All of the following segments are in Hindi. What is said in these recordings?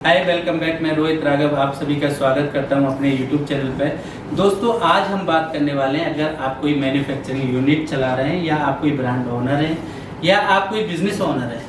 Hi welcome back. मैं रोहित राघव आप सभी का स्वागत करता हूं अपने YouTube चैनल पे। दोस्तों आज हम बात करने वाले हैं, अगर आप कोई मैन्युफैक्चरिंग यूनिट चला रहे हैं या आप कोई ब्रांड ओनर हैं या आप कोई बिजनेस ओनर हैं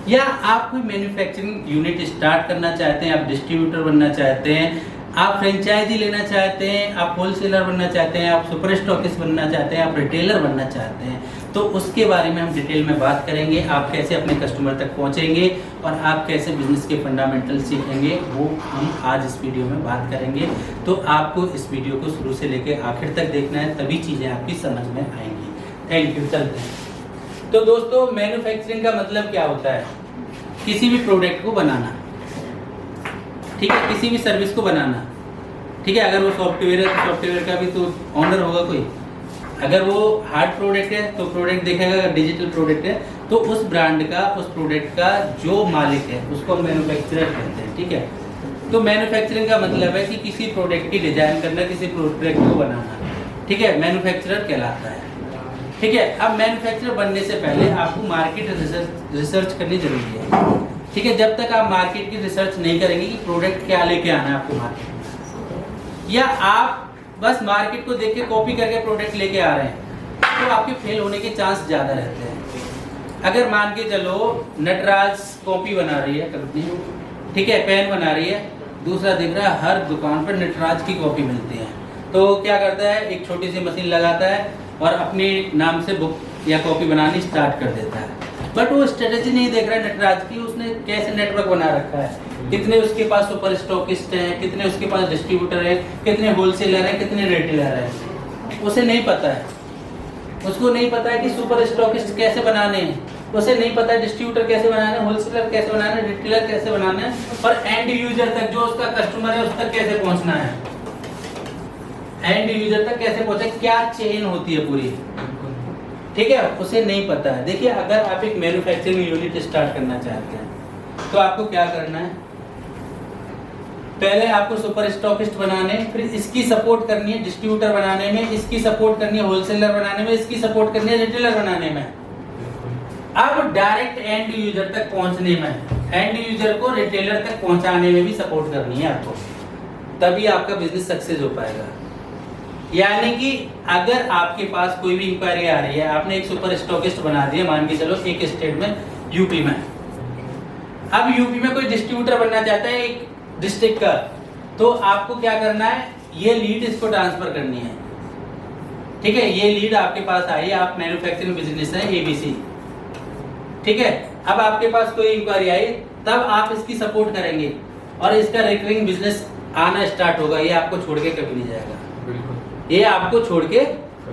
या आप कोई मैन्युफैक्चरिंग यूनिट स्टार्ट करना चाहते हैं, आप डिस्ट्रीब्यूटर बनना चाहते हैं, आप फ्रेंचाइजी लेना चाहते हैं, आप होलसेलर बनना चाहते हैं, आप सुपर स्टॉकिस्ट बनना चाहते हैं, आप रिटेलर बनना चाहते हैं, तो उसके बारे में हम डिटेल में बात करेंगे। आप कैसे अपने कस्टमर तक पहुंचेंगे और आप कैसे बिजनेस के फंडामेंटल सीखेंगे, वो हम आज इस वीडियो में बात करेंगे। तो आपको इस वीडियो को शुरू से लेकर आखिर तक देखना है, तभी चीज़ें आपकी समझ में आएंगी। Thank you. चलते हैं। तो दोस्तों मैन्युफैक्चरिंग का मतलब क्या होता है? किसी भी प्रोडक्ट को बनाना, ठीक है, किसी भी सर्विस को बनाना, ठीक है। अगर वो सॉफ्टवेयर है तो सॉफ्टवेयर का भी तो ऑनर होगा कोई। अगर वो हार्ड प्रोडक्ट है तो प्रोडक्ट देखेगा, अगर डिजिटल प्रोडक्ट है तो उस ब्रांड का, उस प्रोडक्ट का जो मालिक है उसको हम मैन्युफैक्चरर कहते हैं, ठीक है। तो मैन्युफैक्चरिंग का मतलब है कि किसी प्रोडक्ट की डिजाइन करना, किसी प्रोडक्ट को बनाना, ठीक है, मैन्युफैक्चरर कहलाता है, ठीक है। अब मैन्युफैक्चरर बनने से पहले आपको मार्केट रिसर्च करनी जरूरी है, ठीक है। जब तक आप मार्केट की रिसर्च नहीं करेंगे कि प्रोडक्ट क्या लेके आना है आपको मार्केट में, या आप बस मार्केट को देख के कॉपी करके प्रोडक्ट लेके आ रहे हैं, तो आपके फेल होने के चांस ज़्यादा रहते हैं। अगर मान के चलो नटराज कॉपी बना रही है कंपनी, ठीक है, पेन बना रही है, दूसरा दिख रहा है हर दुकान पर नटराज की कॉपी मिलती है, तो क्या करता है, एक छोटी सी मशीन लगाता है और अपने नाम से बुक या कॉपी बनानी स्टार्ट कर देता है। बट वो स्ट्रेटेजी नहीं देख रहा है नटराज की, उसने कैसे नेटवर्क बना रखा है, कितने उसके पास सुपर स्टॉकिस्ट हैं, कितने उसके पास डिस्ट्रीब्यूटर हैं, कितने होलसेलर हैं, कितने रिटेलर हैं, उसे नहीं पता है। उसको नहीं पता है कि सुपर स्टॉकिस्ट कैसे बनाने हैं, उसे नहीं पता है डिस्ट्रीब्यूटर कैसे बनाने हैं, होलसेलर कैसे बनाना है, रिटेलर कैसे बनाना है, और एंड यूजर तक, जो उसका कस्टमर है, उस तक कैसे पहुंचना है, एंड यूजर तक कैसे पहुंचे, क्या चेन होती है पूरी, ठीक है, उसे नहीं पता है। देखिए अगर आप एक मैन्युफैक्चरिंग यूनिट स्टार्ट करना चाहते हैं तो आपको क्या करना है, पहले आपको सुपर स्टॉकिस्ट बनाने, फिर इसकी सपोर्ट करनी है डिस्ट्रीब्यूटर बनाने में, इसकी सपोर्ट करनी है होलसेलर बनाने में, इसकी सपोर्ट करनी है रिटेलर बनाने में। अब डायरेक्ट एंड यूजर तक पहुंचने में, एंड यूजर को रिटेलर तक पहुंचाने में भी सपोर्ट करनी है आपको, तभी आपका बिजनेस सक्सेस हो पाएगा। यानी कि अगर आपके पास कोई भी इंक्वायरी आ रही है, आपने एक सुपर स्टॉकिस्ट बना दिया, मान के चलो एक स्टेट में, यूपी में, अब यूपी में कोई डिस्ट्रीब्यूटर बनना चाहता है एक डिस्ट्रिक्ट का, तो आपको क्या करना है, ये लीड इसको ट्रांसफर करनी है, ठीक है। ये लीड आपके पास आई, आप मैन्युफैक्चरिंग बिजनेस है एबीसी, ठीक है। अब आपके पास कोई इंक्वायरी आई, तब आप इसकी सपोर्ट करेंगे और इसका रिकरिंग बिजनेस आना स्टार्ट होगा। ये आपको छोड़ के कभी नहीं जाएगा, ये आपको छोड़ के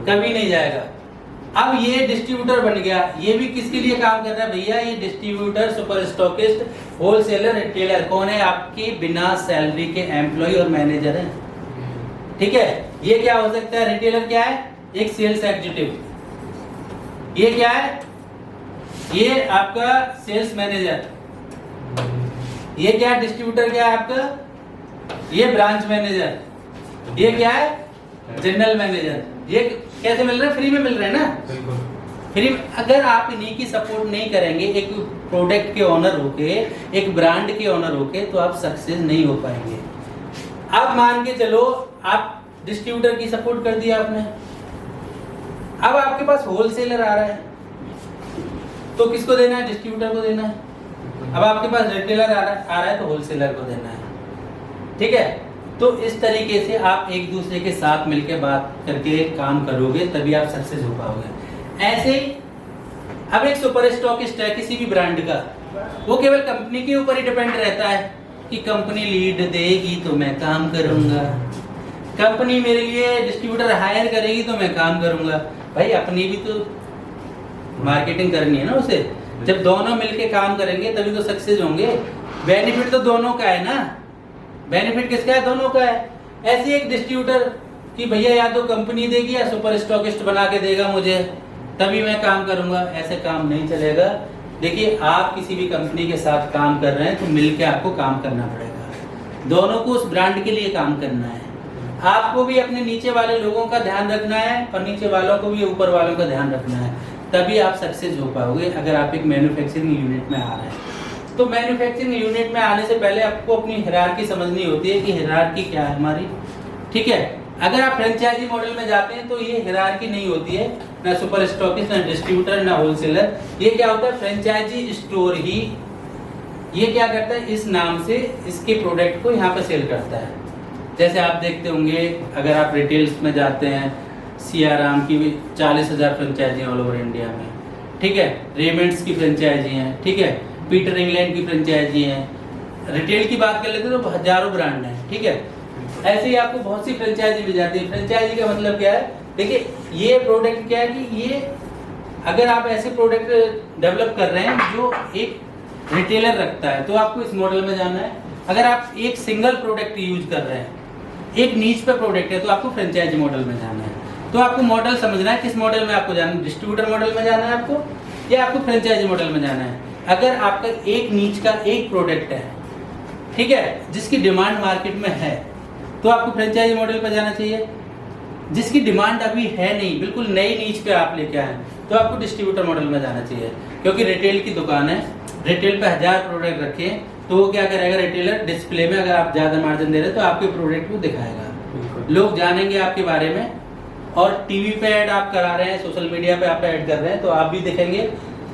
कभी नहीं जाएगा। अब ये डिस्ट्रीब्यूटर बन गया, ये भी किसके लिए काम कर रहा है भैया, ये distributor, super stockist, wholesaler, retailer कौन है, आपकी बिना सैलरी के एम्प्लॉय और मैनेजर हैं, ठीक है। ये क्या हो सकता है, रिटेलर क्या है, एक सेल्स एग्जीक्यूटिव, ये क्या है, ये आपका सेल्स मैनेजर, ये क्या है, डिस्ट्रीब्यूटर क्या है आपका, ये ब्रांच मैनेजर, ये क्या है, जनरल मैनेजर। ये कैसे मिल रहा है, फ्री में मिल रहा है ना, फ्री में। अगर आप इन्हीं की सपोर्ट नहीं करेंगे, एक प्रोडक्ट के ओनर होके, एक ब्रांड के ओनर होके, तो आप सक्सेस नहीं हो पाएंगे। अब मान के चलो आप डिस्ट्रीब्यूटर की सपोर्ट कर दिया आपने, अब आपके पास होलसेलर आ रहा है, तो किसको देना है, डिस्ट्रीब्यूटर को देना है। अब आपके पास रिटेलर आ रहा है तो होलसेलर को देना है, ठीक है। तो इस तरीके से आप एक दूसरे के साथ मिलकर बात करके काम करोगे, तभी आप सक्सेस हो पाओगे। ऐसे ही अब एक सुपर स्टॉकिस्ट है किसी भी ब्रांड का, वो केवल कंपनी के ऊपर ही डिपेंड रहता है कि कंपनी लीड देगी तो मैं काम करूंगा, कंपनी मेरे लिए डिस्ट्रीब्यूटर हायर करेगी तो मैं काम करूंगा। भाई अपनी भी तो मार्केटिंग करनी है ना उसे। जब दोनों मिलके काम करेंगे तभी तो सक्सेस होंगे। बेनिफिट तो दोनों का है ना, बेनिफिट किसका है, दोनों का है। ऐसे एक डिस्ट्रीब्यूटर कि भैया या तो कंपनी देगी या सुपर स्टॉकिस्ट बना के देगा मुझे, तभी मैं काम करूंगा, ऐसे काम नहीं चलेगा। देखिए आप किसी भी कंपनी के साथ काम कर रहे हैं तो मिलके आपको काम करना पड़ेगा, दोनों को उस ब्रांड के लिए काम करना है। आपको भी अपने नीचे वाले लोगों का ध्यान रखना है और नीचे वालों को भी ऊपर वालों का ध्यान रखना है, तभी आप सक्सेस हो पाओगे। अगर आप एक मैन्युफैक्चरिंग यूनिट में आ रहे हैं तो मैन्युफैक्चरिंग यूनिट में आने से पहले आपको अपनी हायरार्की समझनी होती है कि हायरार्की क्या है हमारी, ठीक है। अगर आप फ्रेंचाइजी मॉडल में जाते हैं तो ये हायरार्की नहीं होती है, ना सुपर स्टॉकिस्ट, ना डिस्ट्रीब्यूटर, ना होलसेलर। ये क्या होता है, फ्रेंचाइजी स्टोर ही ये क्या करता है, इस नाम से इसके प्रोडक्ट को यहाँ पे सेल करता है। जैसे आप देखते होंगे अगर आप रिटेल्स में जाते हैं, सियाराम की भी 40,000 फ्रेंचाइजी ऑल ओवर इंडिया में, ठीक है। रेमंड्स की फ्रेंचाइजी हैं, ठीक है। पीटर इंग्लैंड की फ्रेंचाइजी हैं। रिटेल की बात कर लेते हैं तो हजारों ब्रांड हैं, ठीक है। ऐसे ही आपको बहुत सी फ्रेंचाइजी मिल जाती है। फ्रेंचाइजी का मतलब क्या है, देखिए ये प्रोडक्ट क्या है कि ये अगर आप ऐसे प्रोडक्ट डेवलप कर रहे हैं जो एक रिटेलर रखता है तो आपको इस मॉडल में जाना है। अगर आप एक सिंगल प्रोडक्ट यूज कर रहे हैं, एक नीच पे प्रोडक्ट है, तो आपको फ्रेंचाइजी मॉडल में जाना है। तो आपको मॉडल समझना है, किस मॉडल में आपको जाना है, डिस्ट्रीब्यूटर मॉडल में जाना है आपको, या आपको फ्रेंचाइजी मॉडल में जाना है। अगर आपका एक नीच का एक प्रोडक्ट है, ठीक है, जिसकी डिमांड मार्केट में है, तो आपको फ्रेंचाइजी मॉडल पर जाना चाहिए। जिसकी डिमांड अभी है नहीं, बिल्कुल नई नीच पे आप लेके आए, तो आपको डिस्ट्रीब्यूटर मॉडल में जाना चाहिए। क्योंकि रिटेल की दुकान है, रिटेल पे 1000 प्रोडक्ट रखे, तो वो क्या करेगा, रिटेलर डिस्प्ले में अगर आप ज़्यादा मार्जिन दे रहे हैं तो आपके प्रोडक्ट को दिखाएगा, लोग जानेंगे आपके बारे में। और टीवी पे ऐड आप करा रहे हैं, सोशल मीडिया पे आप ऐड कर रहे हैं, तो आप भी दिखेंगे,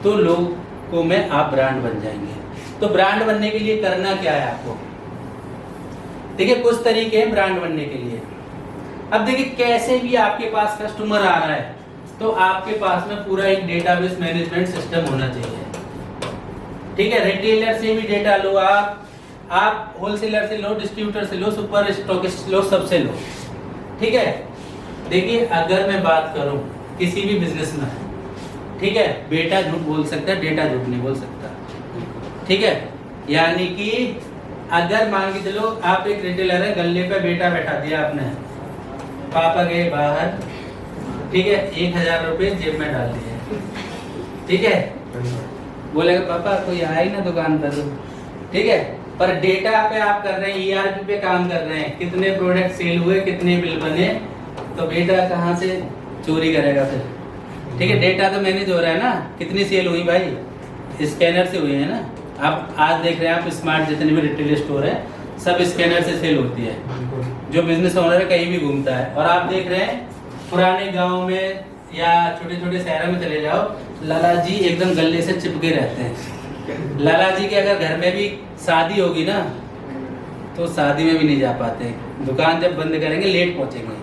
तो लोगों में आप ब्रांड बन जाएंगे। तो ब्रांड बनने के लिए करना क्या है आपको, देखिए कुछ तरीके हैं ब्रांड बनने के लिए। अब देखिए कैसे भी आपके पास कस्टमर आ रहा है, तो आपके पास में पूरा एक डेटाबेस मैनेजमेंट सिस्टम होना चाहिए, ठीक है। रिटेलर से भी डेटा लो, आप होलसेलर से लो, डिस्ट्रीब्यूटर से लो, सुपर स्टॉकिस्ट लो, सबसे लो, ठीक है। देखिए अगर मैं बात करूं किसी भी बिजनेस में, ठीक है, बेटा झूठ बोल सकता है, डेटा झूठ नहीं बोल सकता, ठीक है। यानी कि अगर मान के चलो आप एक रिटेलर है, गले पे बेटा बैठा दिया आपने, पापा गए बाहर, ठीक है, 1000 रुपये जेब में डाल दिए, ठीक है, बोलेगा पापा कोई आया ही ना दुकान पर, ठीक है। पर डेटा पे आप कर रहे हैं, ERP पे काम कर रहे हैं, कितने प्रोडक्ट सेल हुए, कितने बिल बने, तो बेटा कहाँ से चोरी करेगा फिर, ठीक है। डेटा तो मैनेज हो रहा है ना, कितनी सेल हुई भाई, स्कैनर से हुई है ना। आप आज देख रहे हैं आप स्मार्ट जितने भी रिटेल स्टोर है, सब स्कैनर से सेल होती है। जो बिजनेस ओनर है कहीं भी घूमता है, और आप देख रहे हैं पुराने गाँव में या छोटे छोटे शहरों में चले जाओ, लाला जी एकदम गले से चिपके रहते हैं। लाला जी के अगर घर में भी शादी होगी ना, तो शादी में भी नहीं जा पाते, दुकान जब बंद करेंगे लेट पहुंचेंगे,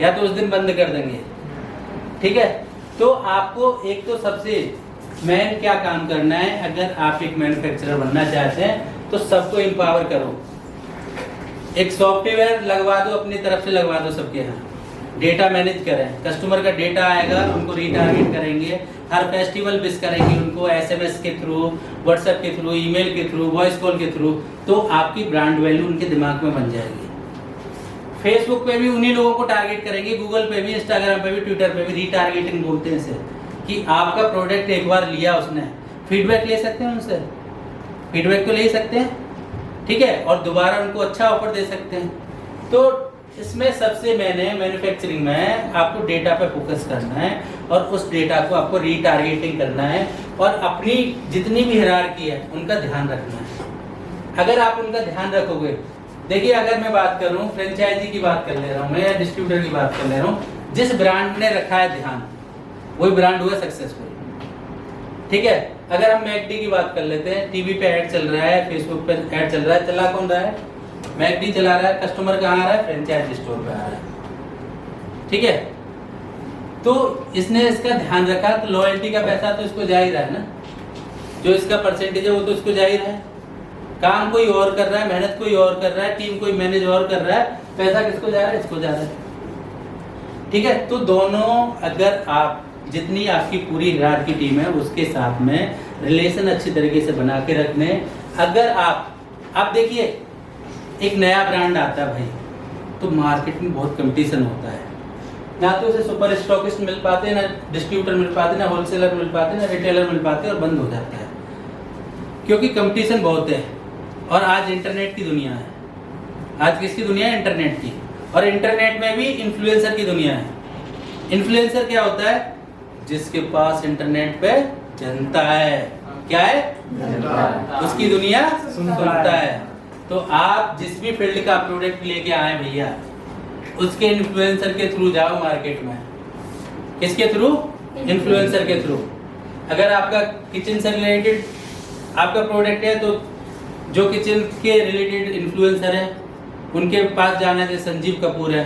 या तो उस दिन बंद कर देंगे, ठीक है। तो आपको एक तो सबसे मेन क्या काम करना है, अगर आप एक मैन्युफैक्चरर बनना चाहते हैं तो सबको एम्पावर करो। एक सॉफ्टवेयर लगवा दो, अपनी तरफ से लगवा दो सबके यहाँ, डेटा मैनेज करें, कस्टमर का डेटा आएगा, उनको रीटारगेट करेंगे, हर फेस्टिवल विश करेंगे उनको, SMS के थ्रू, व्हाट्सएप के थ्रू, ईमेल के थ्रू, वॉइस कॉल के थ्रू, तो आपकी ब्रांड वैल्यू उनके दिमाग में बन जाएगी। फेसबुक पे भी उन्हीं लोगों को टारगेट करेंगे, गूगल पे भी, इंस्टाग्राम पे भी, ट्विटर पे भी, रीटारगेटिंग बोलते हैं इसे, कि आपका प्रोडक्ट एक बार लिया उसने, फीडबैक ले सकते हैं उनसे, फीडबैक तो ले सकते हैं, ठीक है, और दोबारा उनको अच्छा ऑफर दे सकते हैं। तो इसमें सबसे मैन्युफैक्चरिंग में आपको डेटा पे फोकस करना है, और उस डेटा को आपको रीटारगेटिंग करना है, और अपनी जितनी भी हायरार्की है उनका ध्यान रखना है। अगर आप उनका ध्यान रखोगे, देखिए अगर मैं बात कर रहा हूँ, फ्रेंचाइजी की बात कर ले रहा हूँ मैं, या डिस्ट्रीब्यूटर की बात कर ले रहा हूँ, जिस ब्रांड ने रखा है ध्यान, वही ब्रांड हुआ सक्सेसफुल, ठीक है। अगर हम मैकडी की बात कर लेते हैं, टीवी पे ऐड चल रहा है, फेसबुक पे ऐड चल रहा है, चला कौन रहा है, मैकडी चला रहा है, कस्टमर कहाँ आ रहा है, फ्रेंचाइजी स्टोर पे आ रहा है, ठीक है। तो इसने इसका ध्यान रखा, तो लॉयल्टी का पैसा तो इसको जा ही रहा है ना, जो इसका परसेंटेज है वो तो इसको जा ही रहा है। काम कोई और कर रहा है, मेहनत कोई और कर रहा है, टीम कोई मैनेज और कर रहा है, पैसा किसको जा रहा है, इसको जा रहा है, ठीक है। तो दोनों, अगर आप जितनी आपकी पूरी हिरार की टीम है उसके साथ में रिलेशन अच्छी तरीके से बना के रखने, अगर आप देखिए एक नया ब्रांड आता है भाई, तो मार्केट में बहुत कंपटीशन होता है, ना तो उसे सुपर स्टॉकिस्ट मिल पाते, ना डिस्ट्रीब्यूटर मिल पाते, ना होलसेलर मिल पाते, ना रिटेलर मिल पाते, और बंद हो जाता है, क्योंकि कंपटीशन बहुत है। और आज इंटरनेट की दुनिया है, आज किसकी दुनिया है, इंटरनेट की, और इंटरनेट में भी इन्फ्लुएंसर की दुनिया है। इन्फ्लुएंसर क्या होता है, जिसके पास इंटरनेट पे जनता है, क्या है? उसकी दुनिया सुनता है। तो आप जिस भी फील्ड का प्रोडक्ट लेके आए भैया, उसके इन्फ्लुएंसर के थ्रू जाओ मार्केट में। किसके थ्रू? इन्फ्लुएंसर के थ्रू। अगर आपका किचन से रिलेटेड आपका प्रोडक्ट है तो जो किचन के रिलेटेड इन्फ्लुएंसर है उनके पास जाना है। जैसे संजीव कपूर है,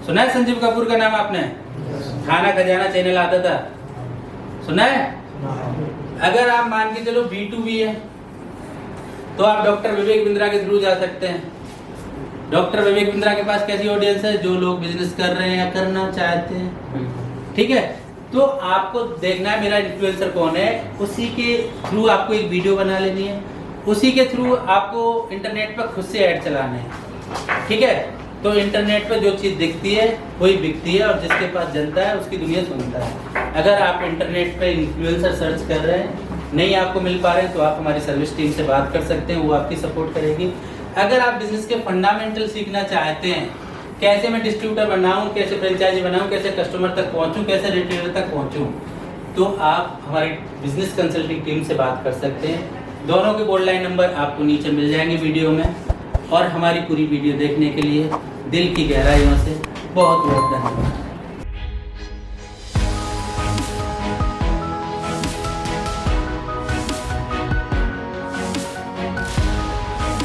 सुना है संजीव कपूर का नाम आपने? खाना खजाना चैनल आता था, सुना है? अगर आप मान के चलो B2B है तो आप डॉक्टर विवेक बिंद्रा के थ्रू जा सकते हैं। डॉक्टर विवेक बिंद्रा के पास कैसी ऑडियंस है? जो लोग बिजनेस कर रहे हैं या करना चाहते हैं। ठीक है, तो आपको देखना है मेरा इन्फ्लुएंसर कौन है, उसी के थ्रू आपको एक वीडियो बना लेनी है, उसी के थ्रू आपको इंटरनेट पर खुद से ऐड चलाना है। ठीक है, तो इंटरनेट पर जो चीज़ दिखती है वही बिकती है, और जिसके पास जनता है उसकी दुनिया सुनता है। अगर आप इंटरनेट पे इन्फ्लुएंसर सर्च कर रहे हैं, नहीं आपको मिल पा रहे हैं, तो आप हमारी सर्विस टीम से बात कर सकते हैं, वो आपकी सपोर्ट करेगी। अगर आप बिजनेस के फंडामेंटल सीखना चाहते हैं, कैसे मैं डिस्ट्रीब्यूटर बनाऊं, कैसे फ्रेंचाइजी बनाऊं, कैसे कस्टमर तक पहुंचूं, कैसे रिटेलर तक पहुंचूं, तो आप हमारी बिजनेस कंसल्टिंग टीम से बात कर सकते हैं। दोनों के बोर्ड लाइन नंबर आपको नीचे मिल जाएंगे वीडियो में। और हमारी पूरी वीडियो देखने के लिए दिल की गहराइयों से बहुत बहुत धन्यवाद।